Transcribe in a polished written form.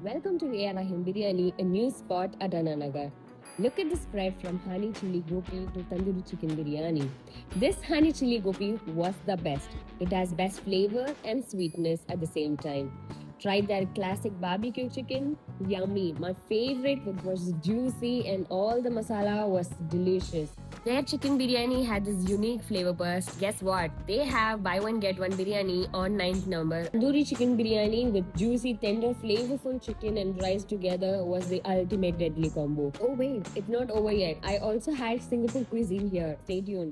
Welcome to A. Rahim Biryani, a new spot at Ananagar. Look at the spread from honey chili gopi to tandoori chicken biryani. This honey chili gopi was the best. It has best flavor and sweetness at the same time. Tried their classic barbecue chicken? Yummy. My favorite, it was juicy and all the masala was delicious. Their chicken biryani had this unique flavor burst. Guess what? They have buy one get one biryani on 9th number. Tandoori chicken biryani with juicy, tender, flavorful chicken and rice together was the ultimate deadly combo. Oh wait, it's not over yet. I also had Singapore cuisine here. Stay tuned.